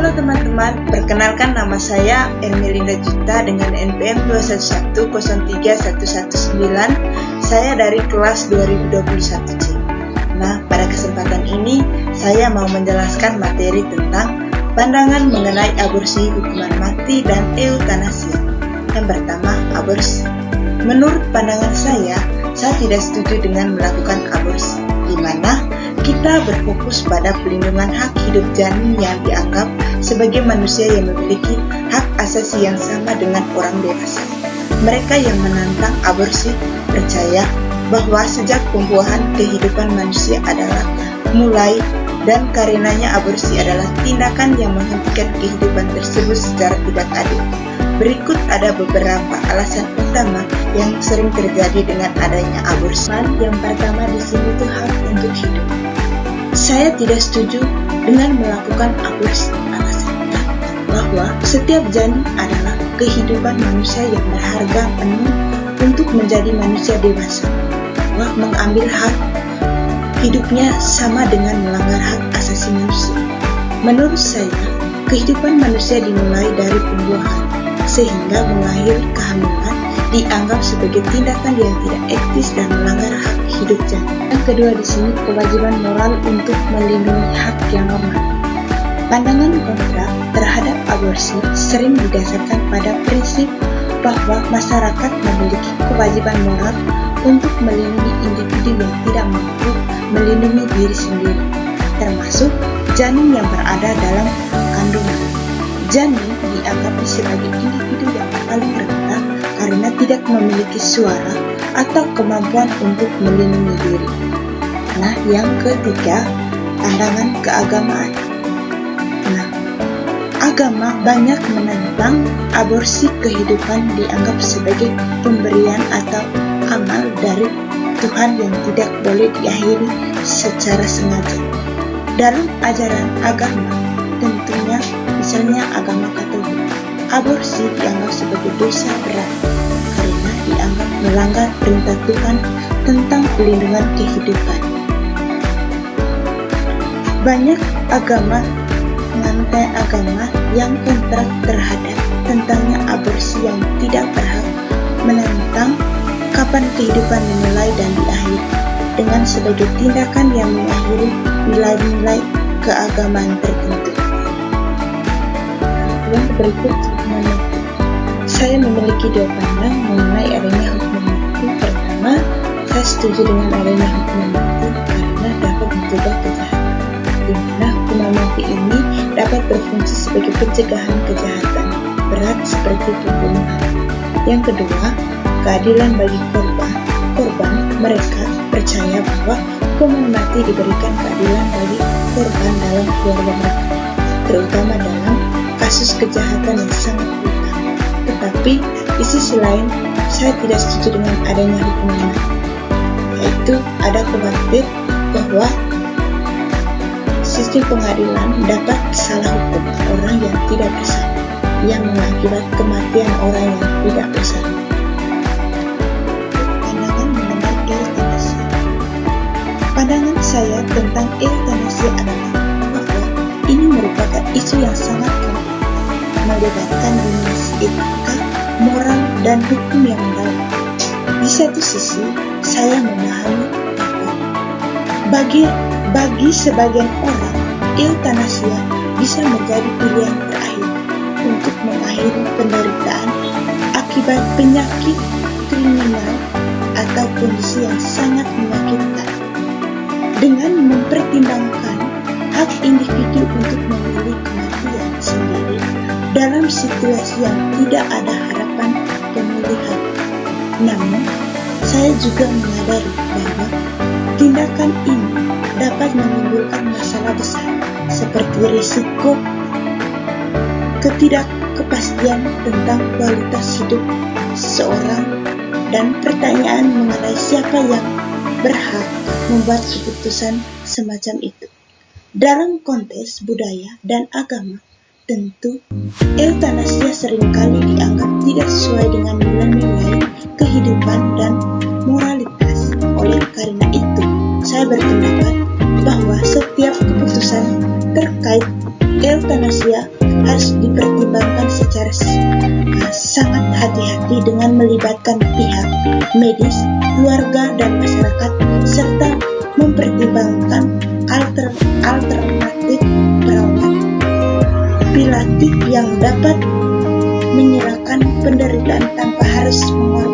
Halo teman-teman, perkenalkan nama saya Ermelinda Juta dengan NPM 211031119. Saya dari kelas 2021C. Nah, pada kesempatan ini saya mau menjelaskan materi tentang pandangan mengenai aborsi, hukuman mati, dan eutanasia. Yang pertama, aborsi. Menurut pandangan saya tidak setuju dengan melakukan aborsi, di mana kita berfokus pada pelindungan hak hidup janin yang dianggap sebagai manusia yang memiliki hak asasi yang sama dengan orang dewasa. Mereka yang menantang aborsi percaya bahwa sejak pembuahan kehidupan manusia adalah mulai, dan karenanya aborsi adalah tindakan yang menghentikan kehidupan tersebut secara tidak adil. Berikut ada beberapa alasan utama yang sering terjadi dengan adanya aborsi. Yang pertama di sini itu hak untuk hidup. Saya tidak setuju dengan melakukan aborsi. Alasannya bahwa setiap janin adalah kehidupan manusia yang berharga penuh untuk menjadi manusia dewasa. Bahwa mengambil hak hidupnya sama dengan melanggar hak asasi manusia. Menurut saya, kehidupan manusia dimulai dari pembuahan, sehingga mengakhiri kehamilan dianggap sebagai tindakan yang tidak etis dan melanggar hak hidup janin. Yang kedua di sini kewajiban moral untuk melindungi hak yang normal. Pandangan kontra terhadap aborsi sering didasarkan pada prinsip bahwa masyarakat memiliki kewajiban moral untuk melindungi individu yang tidak mampu melindungi diri sendiri, termasuk janin yang berada dalam kandungan. Janin dianggap sebagai individu yang paling rentan karena tidak memiliki suara atau kemampuan untuk melindungi diri. Nah, yang ketiga, pandangan keagamaan. Nah, agama banyak menentang aborsi. Kehidupan dianggap sebagai pemberian atau amal dari Tuhan yang tidak boleh diakhiri secara sengaja. Dalam ajaran agama, tentunya misalnya agama Katolik, aborsi dianggap sebagai dosa berat karena dianggap melanggar perintah Tuhan tentang pelindungan kehidupan. Banyak agama mengantai agama yang kontra terhadap tentangnya aborsi, yang tidak berhak menentang kapan kehidupan dimulai dan diakhiri, dengan sebagai tindakan yang mengakhiri nilai-nilai keagamaan tertentu. Yang berikut, hukuman mati. Saya memiliki dua pandang mengenai adanya hukuman mati. Pertama, saya setuju dengan adanya hukuman mati karena dapat mencegah kejahatan, di mana hukuman mati ini dapat berfungsi sebagai pencegahan kejahatan berat seperti pembunuhan. Yang kedua, keadilan bagi korban. Mereka percaya bahwa hukuman mati diberikan keadilan bagi korban dalam keluarga mereka, terutama dalam kasus kejahatan yang sangat brutal. Tetapi di sisi lain, saya tidak setuju dengan adanya hukuman mati, yaitu ada khawatir bahwa sistem pengadilan dapat salah hukum orang yang tidak bersalah, yang mengakibat kematian orang yang tidak bersalah. Pandangan mengenai eutanasi. Pandangan saya tentang eutanasi adalah bahwa ini merupakan isu yang sangat kompleks, melibatkan dimensi etika, moral, dan hukum yang mendalam. Di satu sisi, saya memahami bahwa bagi sebagian orang, eutanasia bisa menjadi pilihan terakhir untuk mengakhiri penderitaan akibat penyakit kriminal atau kondisi yang sangat menyakitkan, dengan mempertimbangkan hak individu untuk memilih kematian sendiri dalam situasi yang tidak ada harapan pemulihan. Namun, saya juga menyadari bahwa tindakan ini dapat menimbulkan masalah besar seperti risiko ketidakkepastian tentang kualitas hidup seseorang dan pertanyaan mengenai siapa yang berhak membuat keputusan semacam itu. Dalam konteks budaya dan agama, tentu eutanasia seringkali dianggap tidak sesuai dengan nilai-nilai kehidupan dan moralitas. Oleh karena itu, saya berpendapat bahwa setiap keputusan terkait Eutanasia harus dipertimbangkan secara sangat hati-hati dengan melibatkan pihak medis, keluarga, dan masyarakat, serta mempertimbangkan alternatif perawatan pilatif yang dapat menyerahkan penderitaan tanpa harus mengorbankan